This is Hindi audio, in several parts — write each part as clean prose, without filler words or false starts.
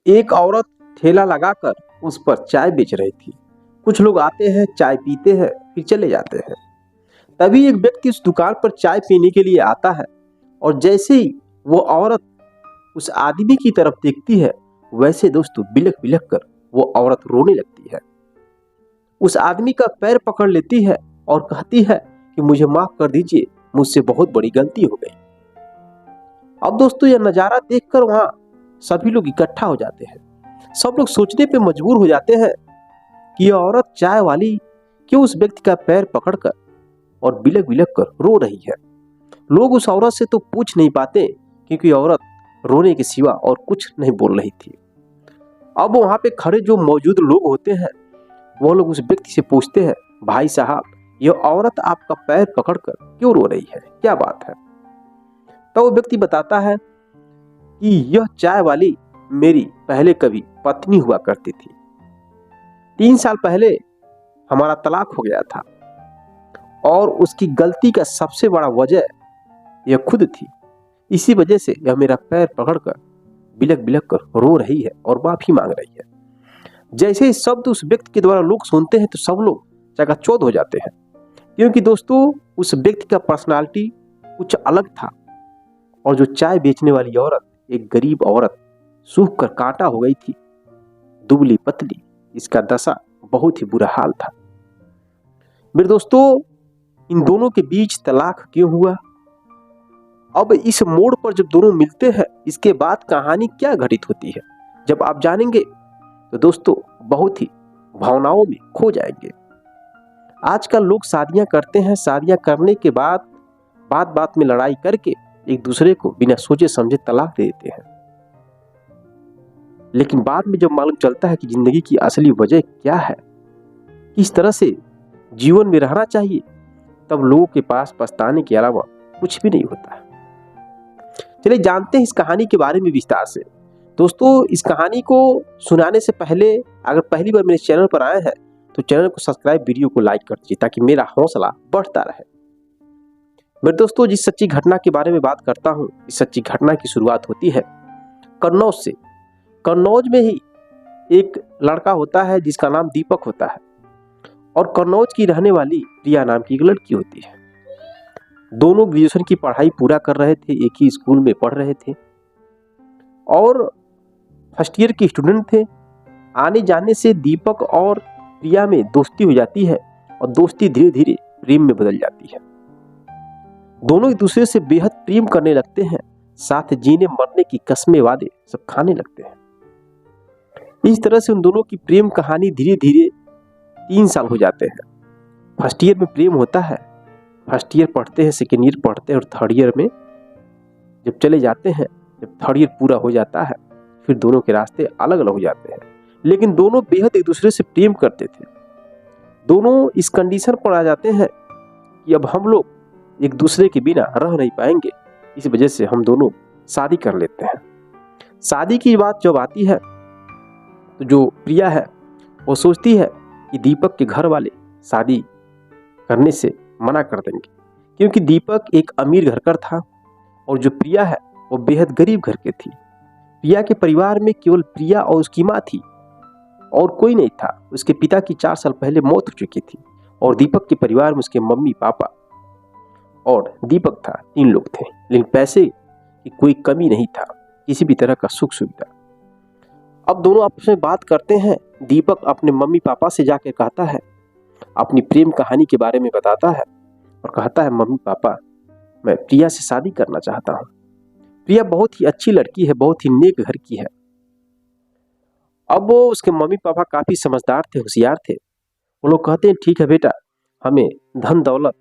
एक औरत ठेला लगाकर उस पर चाय बेच रही थी। कुछ लोग आते हैं, चाय पीते हैं, फिर चले जाते हैं। तभी एक व्यक्ति उस दुकान पर चाय पीने के लिए आता है और जैसे ही वो औरत उस आदमी की तरफ देखती है, वैसे दोस्तों बिलख बिलख कर वो औरत रोने लगती है। उस आदमी का पैर पकड़ लेती है और कहती है कि मुझे माफ कर दीजिए, मुझसे बहुत बड़ी गलती हो गई। अब दोस्तों यह नजारा देखकर वहां सभी लोग इकट्ठा हो जाते हैं। सब लोग सोचने पे मजबूर हो जाते हैं कि यह औरत चाय वाली क्यों उस व्यक्ति का पैर पकड़कर और बिलख बिलख कर रो रही है। लोग उस औरत से तो पूछ नहीं पाते क्योंकि औरत रोने के सिवा और कुछ नहीं बोल रही थी। अब वहां पे खड़े जो मौजूद लोग होते हैं, वो लोग उस व्यक्ति से पूछते हैं, भाई साहब यह औरत आपका पैर पकड़कर क्यों रो रही है, क्या बात है। तो वो व्यक्ति बताता है कि यह चाय वाली मेरी पहले कभी पत्नी हुआ करती थी। 3 साल पहले हमारा तलाक हो गया था और उसकी गलती का सबसे बड़ा वजह यह खुद थी। इसी वजह से यह मेरा पैर पकड़कर बिलख बिलख कर रो रही है और माफी मांग रही है। जैसे ही शब्द उस व्यक्ति के द्वारा लोग सुनते हैं तो सब लोग चकाचौंध हो जाते हैं, क्योंकि दोस्तों उस व्यक्ति का पर्सनालिटी कुछ अलग था और जो चाय बेचने वाली औरत एक गरीब औरत, सूख कर कांटा हो गई थी, दुबली पतली, इसका दशा बहुत ही बुरा हाल था। मेरे दोस्तों इन दोनों के बीच तलाक क्यों हुआ? अब इस मोड़ पर जब दोनों मिलते हैं, इसके बाद कहानी क्या घटित होती है, जब आप जानेंगे तो दोस्तों बहुत ही भावनाओं में खो जाएंगे। आजकल लोग शादियां करते हैं, शादियां करने के बाद बात बात में लड़ाई करके एक दूसरे को बिना सोचे समझे तलाक दे देते हैं। लेकिन बाद में जब मालूम चलता है कि जिंदगी की असली वजह क्या है, किस तरह से जीवन में रहना चाहिए, तब लोगों के पास पछताने के अलावा कुछ भी नहीं होता है। चलिए जानते हैं इस कहानी के बारे में विस्तार से। दोस्तों इस कहानी को सुनाने से पहले अगर पहली बार मेरे चैनल पर आए हैं तो चैनल को सब्सक्राइब, वीडियो को लाइक कर दीजिए ताकि मेरा हौसला बढ़ता रहे। मेरे दोस्तों जिस सच्ची घटना के बारे में बात करता हूँ, इस सच्ची घटना की शुरुआत होती है कन्नौज से। कन्नौज में ही एक लड़का होता है जिसका नाम दीपक होता है और कन्नौज की रहने वाली प्रिया नाम की एक लड़की होती है। दोनों ग्रेजुएशन की पढ़ाई पूरा कर रहे थे, एक ही स्कूल में पढ़ रहे थे और फर्स्ट ईयर के स्टूडेंट थे। आने जाने से दीपक और प्रिया में दोस्ती हो जाती है और दोस्ती धीरे धीरे प्रेम में बदल जाती है। दोनों एक दूसरे से बेहद प्रेम करने लगते हैं, साथ जीने मरने की कस्में वादे सब खाने लगते हैं। इस तरह से उन दोनों की प्रेम कहानी धीरे धीरे 3 साल हो जाते हैं। फर्स्ट ईयर में प्रेम होता है, फर्स्ट ईयर पढ़ते हैं, सेकेंड ईयर पढ़ते हैं और थर्ड ईयर में जब चले जाते हैं, जब थर्ड ईयर पूरा हो जाता है, फिर दोनों के रास्ते अलग अलग हो जाते हैं। लेकिन दोनों बेहद एक दूसरे से प्रेम करते थे। दोनों इस कंडीशन पर आ जाते हैं कि अब हम लोग एक दूसरे के बिना रह नहीं पाएंगे, इस वजह से हम दोनों शादी कर लेते हैं। शादी की बात जब आती है तो जो प्रिया है वो सोचती है कि दीपक के घर वाले शादी करने से मना कर देंगे, क्योंकि दीपक एक अमीर घर का था और जो प्रिया है वो बेहद गरीब घर की थी। प्रिया के परिवार में केवल प्रिया और उसकी माँ थी और कोई नहीं था। उसके पिता की 4 साल पहले मौत हो चुकी थी और दीपक के परिवार में उसके मम्मी पापा और दीपक था, 3 लोग थे। लेकिन पैसे की कोई कमी नहीं था, किसी भी तरह का सुख सुविधा। अब दोनों आपस में बात करते हैं। दीपक अपने मम्मी पापा से जाकर कहता है, अपनी प्रेम कहानी के बारे में बताता है और कहता है, मम्मी पापा मैं प्रिया से शादी करना चाहता हूँ। प्रिया बहुत ही अच्छी लड़की है, बहुत ही नेक घर की है। अब वो उसके मम्मी पापा काफी समझदार थे, होशियार थे। वो लोग कहते हैं, ठीक है बेटा, हमें धन दौलत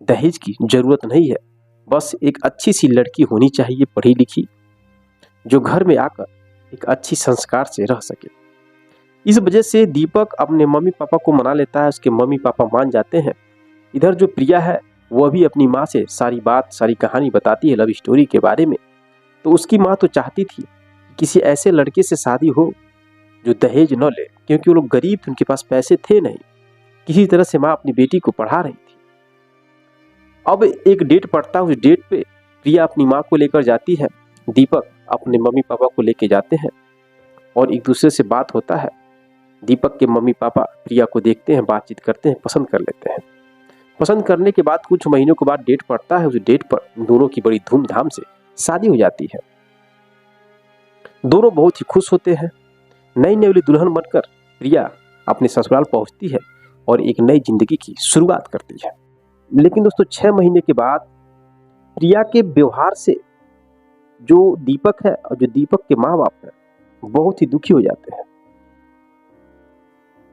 दहेज की जरूरत नहीं है, बस एक अच्छी सी लड़की होनी चाहिए, पढ़ी लिखी, जो घर में आकर एक अच्छी संस्कार से रह सके। इस वजह से दीपक अपने मम्मी पापा को मना लेता है, उसके मम्मी पापा मान जाते हैं। इधर जो प्रिया है वो भी अपनी माँ से सारी बात, सारी कहानी बताती है लव स्टोरी के बारे में। तो उसकी माँ तो चाहती थी कि किसी ऐसे लड़के से शादी हो जो दहेज न ले, क्योंकि वो लोग गरीब थे, उनके पास पैसे थे नहीं। किसी तरह से माँ अपनी बेटी को पढ़ा रही थी। अब एक डेट पड़ता है, उस डेट पे प्रिया अपनी माँ को लेकर जाती है, दीपक अपने मम्मी पापा को लेकर जाते हैं और एक दूसरे से बात होता है। दीपक के मम्मी पापा प्रिया को देखते हैं, बातचीत करते हैं, पसंद कर लेते हैं। पसंद करने के बाद कुछ महीनों के बाद डेट पड़ता है। उस डेट पर दोनों की बड़ी धूमधाम से शादी हो जाती है। दोनों बहुत ही खुश होते हैं। नई नेवली दुल्हन बनकर प्रिया अपने ससुराल पहुंचती है और एक नई जिंदगी की शुरुआत करती है। लेकिन दोस्तों 6 महीने के बाद प्रिया के व्यवहार से जो दीपक है और जो दीपक के माँ बाप है बहुत ही दुखी हो जाते हैं।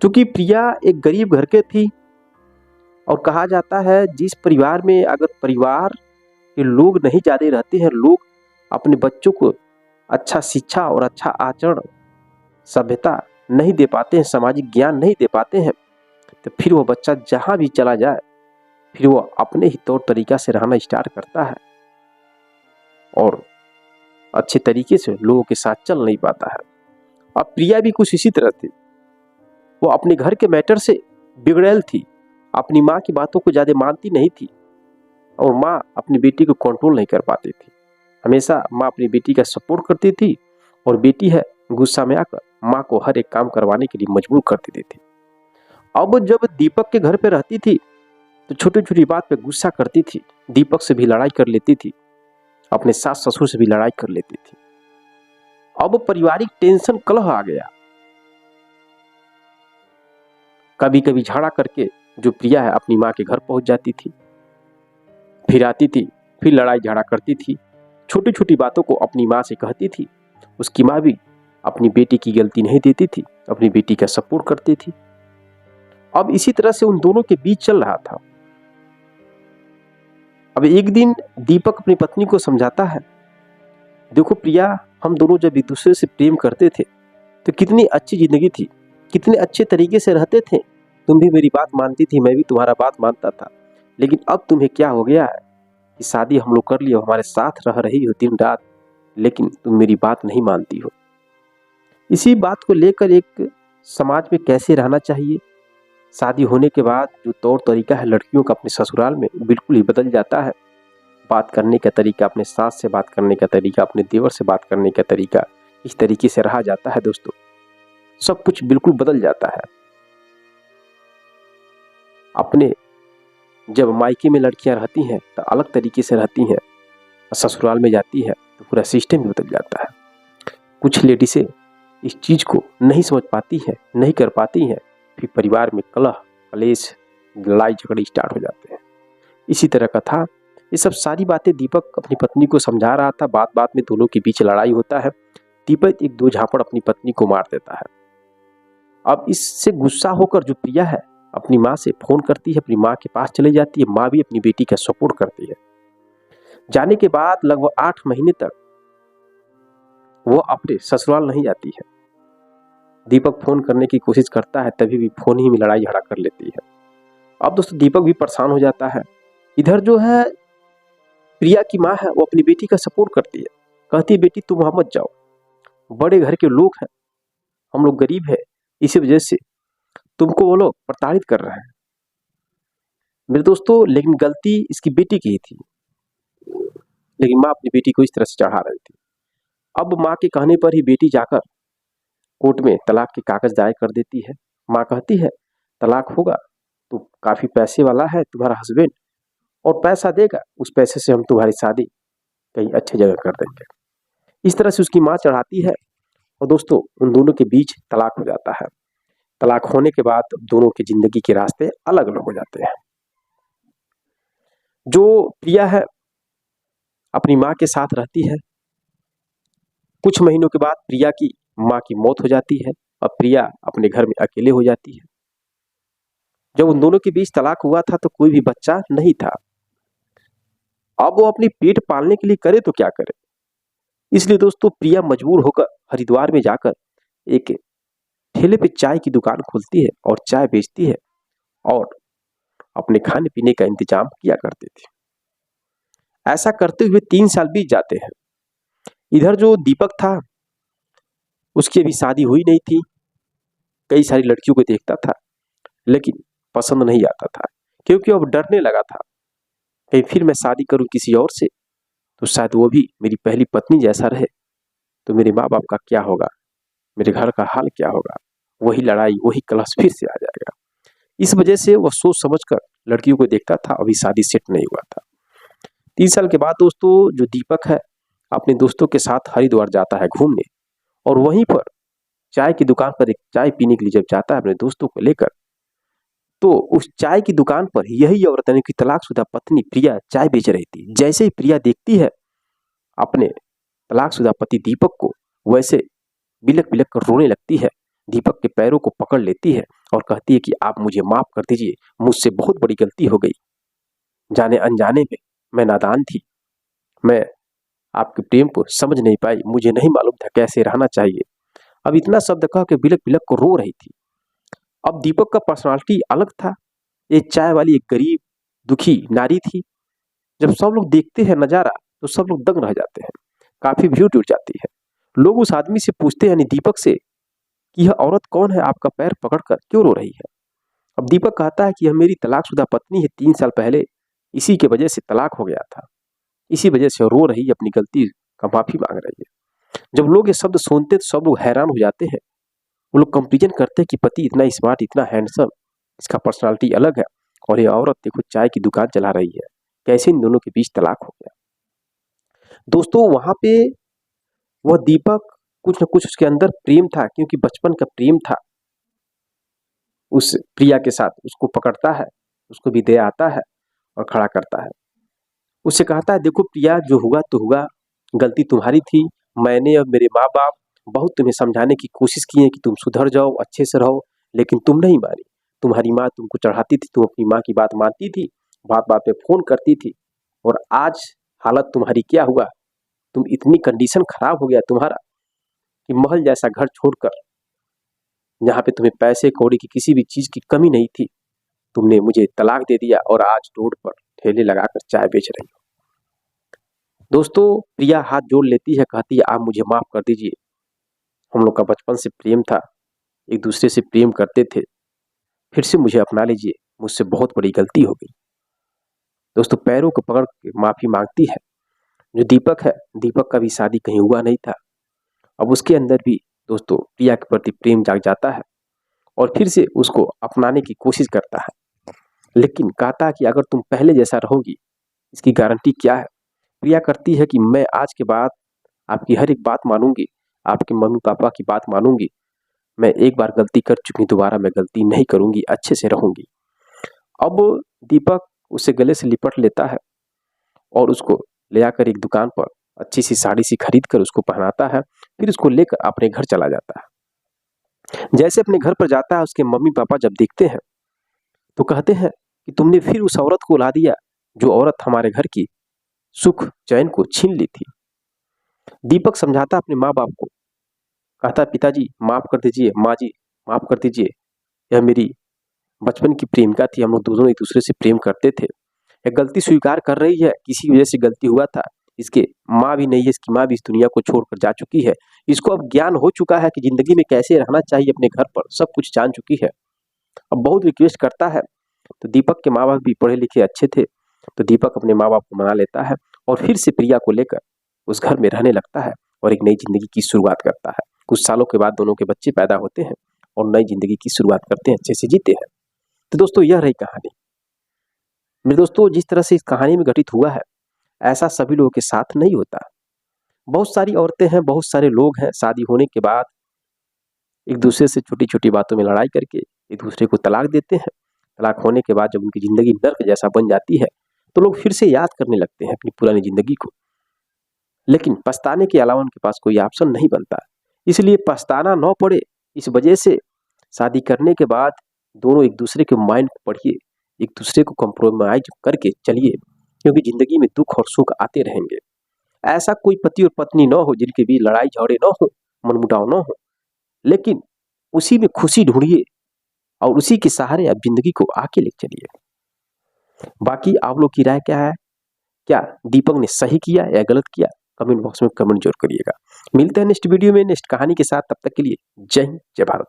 क्योंकि प्रिया एक गरीब घर के थी और कहा जाता है जिस परिवार में अगर परिवार के लोग नहीं ज्यादा रहते हैं, लोग अपने बच्चों को अच्छा शिक्षा और अच्छा आचरण सभ्यता नहीं दे पाते हैं, सामाजिक ज्ञान नहीं दे पाते हैं, तो फिर वो बच्चा जहां भी चला जाए फिर वो अपने ही तौर तरीका से रहना स्टार्ट करता है और अच्छे तरीके से लोगों के साथ चल नहीं पाता है। अब प्रिया भी कुछ इसी तरह थी। वो अपने घर के मैटर से बिगड़ैल थी, अपनी माँ की बातों को ज्यादा मानती नहीं थी और माँ अपनी बेटी को कंट्रोल नहीं कर पाती थी। हमेशा माँ अपनी बेटी का सपोर्ट करती थी और बेटी है गुस्सा में आकर माँ को हर एक काम करवाने के लिए मजबूर कर देती थी। अब जब दीपक के घर पे रहती थी तो छोटी छोटी बात पे गुस्सा करती थी, दीपक से भी लड़ाई कर लेती थी, अपने सास ससुर से भी लड़ाई कर लेती थी। अब पारिवारिक टेंशन कलह आ गया। कभी कभी झगड़ा करके जो प्रिया है अपनी माँ के घर पहुंच जाती थी, फिर आती थी, फिर लड़ाई झगड़ा करती थी, छोटी छोटी बातों को अपनी माँ से कहती थी। उसकी माँ भी अपनी बेटी की गलती नहीं देती थी, अपनी बेटी का सपोर्ट करती थी। अब इसी तरह से उन दोनों के बीच चल रहा था। अब एक दिन दीपक अपनी पत्नी को समझाता है, देखो प्रिया, हम दोनों जब एक दूसरे से प्रेम करते थे तो कितनी अच्छी जिंदगी थी, कितने अच्छे तरीके से रहते थे, तुम भी मेरी बात मानती थी, मैं भी तुम्हारा बात मानता था। लेकिन अब तुम्हें क्या हो गया है कि शादी हम लोग कर लिए, हमारे साथ रह रही हो दिन रात, लेकिन तुम मेरी बात नहीं मानती हो। इसी बात को लेकर एक समाज में कैसे रहना चाहिए, शादी होने के बाद जो तौर तरीका है लड़कियों का अपने ससुराल में बिल्कुल ही बदल जाता है। बात करने का तरीका, अपने सास से बात करने का तरीका, अपने देवर से बात करने का तरीका, इस तरीके से रहा जाता है दोस्तों, सब कुछ बिल्कुल बदल जाता है। अपने जब मायके में लड़कियां रहती हैं तो अलग तरीके से रहती हैं, ससुराल में जाती है तो पूरा सिस्टम ही बदल जाता है। कुछ लेडीसें इस चीज को नहीं समझ पाती हैं, नहीं कर पाती हैं, फिर परिवार में कलह कलेश लड़ाई झगड़े स्टार्ट हो जाते हैं। इसी तरह का था। ये सब सारी बातें दीपक अपनी पत्नी को समझा रहा था। बात बात में दोनों के बीच लड़ाई होता है। दीपक एक दो झापड़ अपनी पत्नी को मार देता है। अब इससे गुस्सा होकर जो प्रिया है अपनी माँ से फोन करती है, अपनी माँ के पास चली जाती है। माँ भी अपनी बेटी का सपोर्ट करती है। जाने के बाद लगभग 8 महीने तक वो अपने ससुराल नहीं जाती है। दीपक फोन करने की कोशिश करता है, तभी भी फोन ही में लड़ाई झगड़ा कर लेती है। अब दोस्तों दीपक भी परेशान हो जाता है। इधर जो है प्रिया की माँ है वो अपनी बेटी का सपोर्ट करती है, कहती है बेटी तुम वहां मत जाओ, बड़े घर के लोग हैं, हम लोग गरीब है, इसी वजह से तुमको वो लोग प्रताड़ित कर रहे हैं। मेरे दोस्तों लेकिन गलती इसकी बेटी की ही थी, लेकिन माँ अपनी बेटी को इस तरह से चढ़ा रही थी। अब माँ के कहने पर ही बेटी जाकर कोर्ट में तलाक के कागज दायर कर देती है। माँ कहती है तलाक होगा तो काफी पैसे वाला है तुम्हारा हस्बैंड और पैसा देगा, उस पैसे से हम तुम्हारी शादी कहीं अच्छी जगह कर देंगे। इस तरह से उसकी माँ चढ़ाती है और दोस्तों उन दोनों के बीच तलाक हो जाता है। तलाक होने के बाद दोनों की जिंदगी के रास्ते अलग अलग हो जाते हैं। जो प्रिया है अपनी माँ के साथ रहती है। कुछ महीनों के बाद प्रिया की माँ की मौत हो जाती है और प्रिया अपने घर में अकेले हो जाती है। जब उन दोनों के बीच तलाक हुआ था तो कोई भी बच्चा नहीं था। अब वो अपनी पेट पालने के लिए करे तो क्या करे, इसलिए दोस्तों प्रिया मजबूर होकर हरिद्वार में जाकर एक ठेले पे चाय की दुकान खोलती है और चाय बेचती है और अपने खाने पीने का इंतजाम किया करती थी। ऐसा करते हुए 3 साल बीत जाते हैं। इधर जो दीपक था उसकी अभी शादी हुई नहीं थी। कई सारी लड़कियों को देखता था लेकिन पसंद नहीं आता था, क्योंकि अब डरने लगा था कहीं फिर मैं शादी करूं किसी और से तो शायद वो भी मेरी पहली पत्नी जैसा रहे तो मेरे माँ बाप का क्या होगा, मेरे घर का हाल क्या होगा, वही लड़ाई वही कलह फिर से आ जाएगा। इस वजह से वह सोच समझकर लड़कियों को देखता था, अभी शादी सेट नहीं हुआ था। 3 साल के बाद दोस्तों जो दीपक है अपने दोस्तों के साथ हरिद्वार जाता है घूमने, और वहीं पर चाय की दुकान पर एक चाय पीने के लिए जब जाता है अपने दोस्तों को लेकर, तो उस चाय की दुकान पर यही औरत यानी कि तलाकशुदा पत्नी प्रिया चाय बेच रही थी। जैसे ही प्रिया देखती है अपने तलाकशुदा पति दीपक को, वैसे बिलक बिलक कर रोने लगती है, दीपक के पैरों को पकड़ लेती है और कहती है कि आप मुझे माफ कर दीजिए, मुझसे बहुत बड़ी गलती हो गई, जाने अनजाने में मैं नादान थी, मैं आपके प्रेम को समझ नहीं पाई, मुझे नहीं मालूम था कैसे रहना चाहिए। अब इतना शब्द कह के बिलक बिलक को रो रही थी। अब दीपक का पर्सनालिटी अलग था, ये चाय वाली एक गरीब दुखी नारी थी। जब सब लोग देखते हैं नजारा तो सब लोग दंग रह जाते हैं, काफी भीड़ जुट जाती है। लोग उस आदमी से पूछते हैं यानी दीपक से कि यह औरत कौन है, आपका पैर पकड़कर क्यों रो रही है। अब दीपक कहता है कि यह मेरी तलाकशुदा पत्नी है, 3 साल पहले इसी के वजह से तलाक हो गया था, इसी वजह से रो रही है, अपनी गलती का माफी मांग रही है। जब लोग ये शब्द सुनते तो सब लोग हैरान हो जाते हैं। वो लोग कंपेरिजन करते हैं कि पति इतना स्मार्ट, इतना हैंडसम, इसका पर्सनालिटी अलग है, और ये औरत देखो चाय की दुकान चला रही है, कैसे इन दोनों के बीच तलाक हो गया। दोस्तों वहां पे वह दीपक कुछ न कुछ उसके अंदर प्रेम था, क्योंकि बचपन का प्रेम था उस प्रिया के साथ। उसको पकड़ता है, उसको भी दया आता है और खड़ा करता है, उससे कहता है देखो प्रिया जो हुआ तो हुआ, गलती तुम्हारी थी, मैंने और मेरे माँ बाप बहुत तुम्हें समझाने की कोशिश की है कि तुम सुधर जाओ, अच्छे से रहो, लेकिन तुम नहीं मानी। तुम्हारी माँ तुमको चढ़ाती थी, तुम अपनी माँ की बात मानती थी, बात बात पे फोन करती थी, और आज हालत तुम्हारी क्या हुआ, तुम इतनी कंडीशन खराब हो गया तुम्हारा कि महल जैसा घर छोड़कर, जहाँ पे तुम्हें पैसे कौड़ी की किसी भी चीज की कमी नहीं थी, तुमने मुझे तलाक दे दिया और आज रोड पर ठेले लगाकर चाय बेच रही हो। दोस्तों प्रिया हाथ जोड़ लेती है, कहती है आप मुझे माफ कर दीजिए, हम लोग का बचपन से प्रेम था, एक दूसरे से प्रेम करते थे, फिर से मुझे अपना लीजिए, मुझसे बहुत बड़ी गलती हो गई। दोस्तों पैरों को पकड़ के माफी मांगती है। जो दीपक है, दीपक का भी शादी कहीं हुआ नहीं था, अब उसके अंदर भी दोस्तों प्रिया के प्रति प्रेम जाग जाता है और फिर से उसको अपनाने की कोशिश करता है, लेकिन कहता है कि अगर तुम पहले जैसा रहोगी इसकी गारंटी क्या है। प्रिया करती है कि मैं आज के बाद आपकी हर एक बात मानूंगी, आपके मम्मी पापा की बात मानूंगी, मैं एक बार गलती कर चुकी, दोबारा मैं गलती नहीं करूंगी, अच्छे से रहूंगी। अब दीपक उसे गले से लिपट लेता है और उसको ले जाकर एक दुकान पर अच्छी सी साड़ी सी खरीद कर उसको पहनाता है, फिर उसको लेकर अपने घर चला जाता है। जैसे अपने घर पर जाता है, उसके मम्मी पापा जब देखते हैं तो कहते हैं कि तुमने फिर उस औरत को ला दिया, जो औरत हमारे घर की सुख चैन को छीन ली थी। दीपक समझाता अपने माँ बाप को, कहता पिताजी माफ कर दीजिए, माँ जी माफ कर दीजिए, यह मेरी बचपन की प्रेमिका थी, हम लोग दोनों एक दूसरे से प्रेम करते थे, यह गलती स्वीकार कर रही है, किसी वजह से गलती हुआ था, इसके माँ भी नहीं है, इसकी माँ भी इस दुनिया को छोड़कर जा चुकी है, इसको अब ज्ञान हो चुका है कि जिंदगी में कैसे रहना चाहिए, अपने घर पर सब कुछ जान चुकी है, अब बहुत रिक्वेस्ट करता है। तो दीपक के माँ बाप भी पढ़े लिखे अच्छे थे, तो दीपक अपने माँ बाप को मना लेता है और फिर से प्रिया को लेकर उस घर में रहने लगता है और एक नई जिंदगी की शुरुआत करता है। कुछ सालों के बाद दोनों के बच्चे पैदा होते हैं और नई जिंदगी की शुरुआत करते हैं, अच्छे से जीते हैं। तो दोस्तों यह रही कहानी। मेरे दोस्तों जिस तरह से इस कहानी में घटित हुआ है, ऐसा सभी लोगों के साथ नहीं होता। बहुत सारी औरतें हैं, बहुत सारे लोग हैं, शादी होने के बाद एक दूसरे से छोटी छोटी बातों में लड़ाई करके एक दूसरे को तलाक देते हैं। तलाक होने के बाद जब उनकी जिंदगी नर्क जैसा बन जाती है तो लोग फिर से याद करने लगते हैं अपनी पुरानी जिंदगी को, लेकिन पछताने के अलावा उनके पास कोई ऑप्शन नहीं बनता। इसलिए पछताना न पड़े, इस वजह से शादी करने के बाद दोनों एक दूसरे के माइंड को पढ़िए, एक दूसरे को कॉम्प्रोमाइज करके चलिए, क्योंकि जिंदगी में दुख और सुख आते रहेंगे। ऐसा कोई पति और पत्नी न हो जिनके बीच लड़ाई झगड़े न हो, मनमुटाव न हो, लेकिन उसी में खुशी ढूंढिए और उसी के सहारे आप जिंदगी को आगे ले चलिए। बाकी आप लोग की राय क्या है, क्या दीपक ने सही किया या गलत किया, कमेंट बॉक्स में कमेंट जरूर करिएगा। मिलते हैं नेक्स्ट वीडियो में नेक्स्ट कहानी के साथ, तब तक के लिए जय हिंद जय भारत।